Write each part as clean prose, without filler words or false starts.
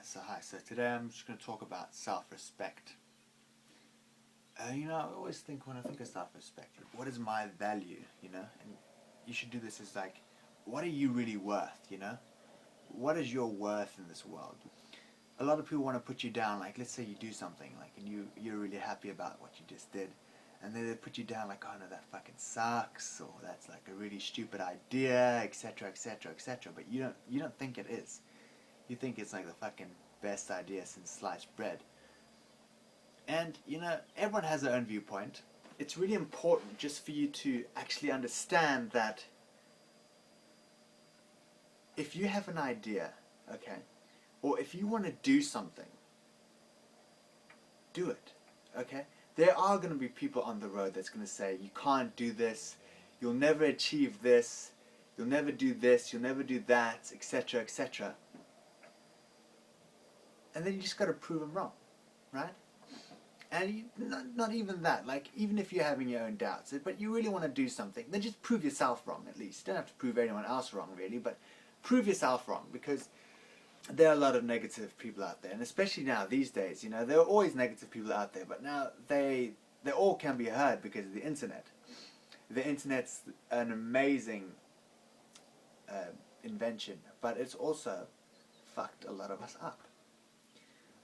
So today I'm just going to talk about self-respect. I always think when I think of self-respect, what is my value, And you should do this as like, what are you really worth, What is your worth in this world? A lot of people want to put you down, like let's say you do something, like, and you're really happy about what you just did, and then they put you down like, oh no, that fucking sucks, or that's like a really stupid idea, etc., etc., etc. But you don't think it is. You think it's like the fucking best idea since sliced bread. And, everyone has their own viewpoint. It's really important just for you to actually understand that if you have an idea, okay, or if you want to do something, do it, okay? There are going to be people on the road that's going to say, you can't do this, you'll never achieve this, you'll never do this, you'll never do that, etc., etc. And then you just got to prove them wrong, right? And not even that, like, even if you're having your own doubts, but you really want to do something, then just prove yourself wrong at least. You don't have to prove anyone else wrong, really, but prove yourself wrong, because there are a lot of negative people out there, and especially now, these days, there are always negative people out there, but now they all can be heard because of the internet. The internet's an amazing invention, but it's also fucked a lot of us up,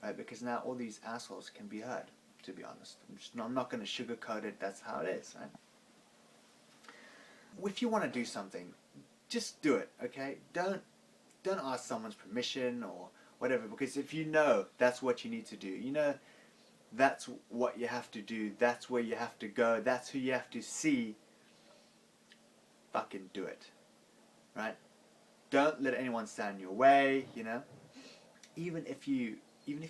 right? Because now all these assholes can be heard. To be honest, I'm not going to sugarcoat it. That's how it is, right? If you want to do something, just do it, okay? Don't ask someone's permission or whatever, because if you know that's what you need to do, that's what you have to do, that's where you have to go, that's who you have to see, fucking do it, right? Don't let anyone stand in your way, even if you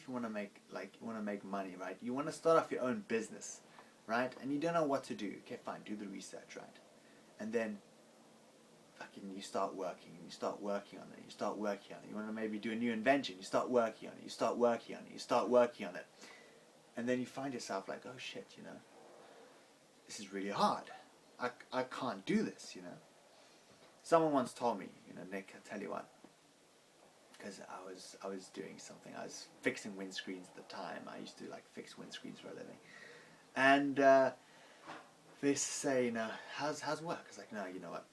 want to make money, right? You want to start off your own business, right? And you don't know what to do. Okay, fine, do the research, right? And then fucking you start working, and you start working on it, you start working on it. You want to maybe do a new invention, you start working on it, you start working on it, you start working on it. And then you find yourself like, oh shit, this is really hard. I can't do this, Someone once told me, Nick, I tell you what, because I was doing something. I was fixing windscreens at the time. I used to fix windscreens for a living, and they say, how's work? I was like, no, you know what?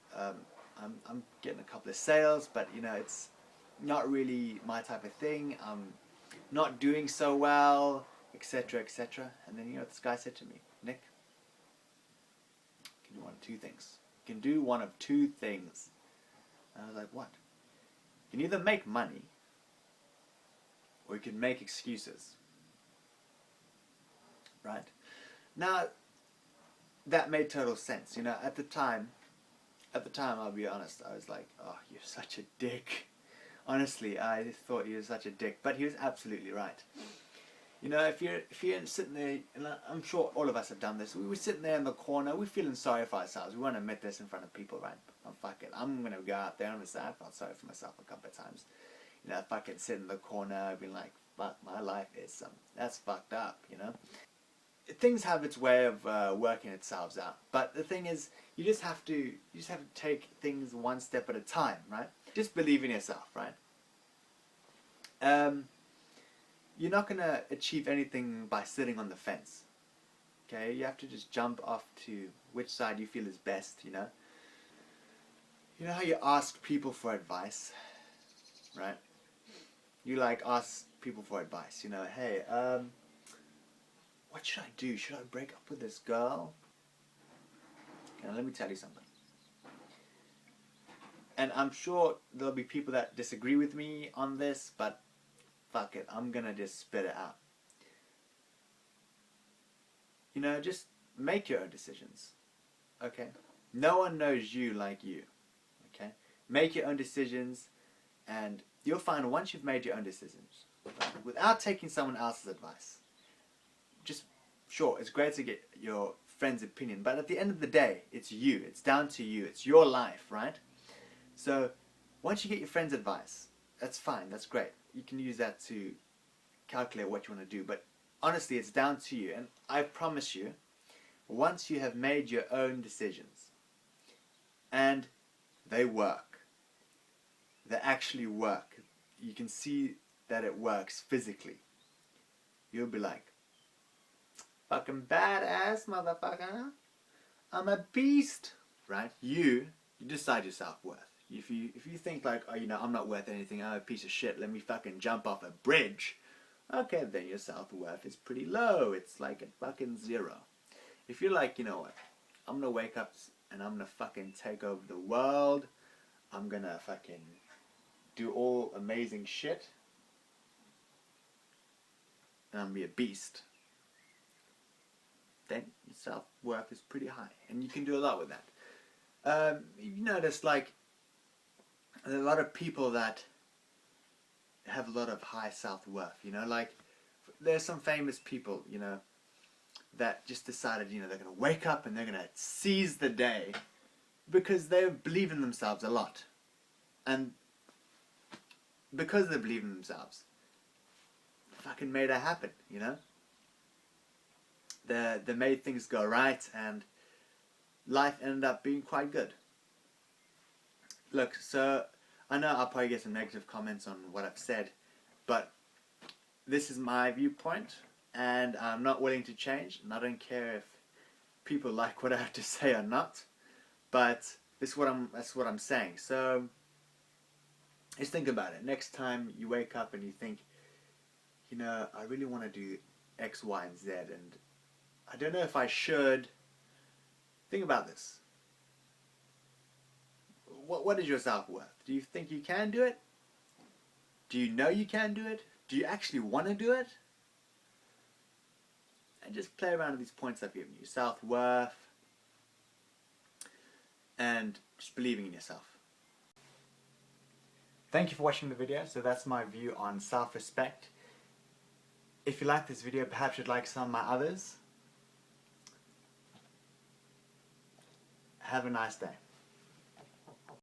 I'm getting a couple of sales, but it's not really my type of thing. I'm not doing so well, etc., etc. And then this guy said to me, Nick, you can do one of two things. You can do one of two things. And I was like, what? You can either make money, or you can make excuses, right? Now, that made total sense. At the time, I'll be honest, I was like, oh, you're such a dick. Honestly, I thought he was such a dick, but he was absolutely right. If you're sitting there, and I'm sure all of us have done this, we were sitting there in the corner, we're feeling sorry for ourselves. We want to admit this in front of people, right? Oh, fuck it, I'm going to go out there and say I felt sorry for myself a couple of times. Fucking sit in the corner, being like, fuck, my life is that's fucked up, Things have its way of working itself out. But the thing is, you just have to take things one step at a time, right? Just believe in yourself, right? You're not going to achieve anything by sitting on the fence. Okay? You have to just jump off to which side you feel is best, You know how you ask people for advice, right? You ask people for advice, hey, what should I do? Should I break up with this girl? Okay, let me tell you something. And I'm sure there'll be people that disagree with me on this, but fuck it, I'm gonna just spit it out. Just make your own decisions, okay? No one knows you like you, okay? Make your own decisions, and you'll find once you've made your own decisions, right, without taking someone else's advice, sure, it's great to get your friend's opinion, but at the end of the day, it's you. It's down to you. It's your life, right? So once you get your friend's advice, that's fine. That's great. You can use that to calculate what you want to do. But honestly, it's down to you. And I promise you, once you have made your own decisions, and they work, they actually work, you can see that it works physically, you'll be like, fucking badass motherfucker, I'm a beast, right? You decide your self-worth. If you think like, oh, I'm not worth anything, I'm a piece of shit, let me fucking jump off a bridge, okay, then your self-worth is pretty low. It's like a fucking 0. If you're like, you know what, I'm gonna wake up and I'm gonna fucking take over the world, I'm gonna fucking do all amazing shit, and I'm gonna be a beast, then your self-worth is pretty high, and you can do a lot with that. You notice, like, there are a lot of people that have a lot of high self-worth, like, there's some famous people, that just decided, they're gonna wake up and they're gonna seize the day because they believe in themselves a lot. And because they believe in themselves, fucking made it happen, They made things go right, and life ended up being quite good. Look, so I know I'll probably get some negative comments on what I've said, but this is my viewpoint, and I'm not willing to change, and I don't care if people like what I have to say or not, but that's what I'm saying. So just think about it. Next time you wake up and you think, I really want to do X, Y, and Z, and I don't know if I should. Think about this. What is your self-worth? Do you think you can do it? Do you know you can do it? Do you actually want to do it? And just play around with these points I've given you. Self-worth, and just believing in yourself. Thank you for watching the video. So that's my view on self-respect. If you like this video, perhaps you'd like some of my others. Have a nice day.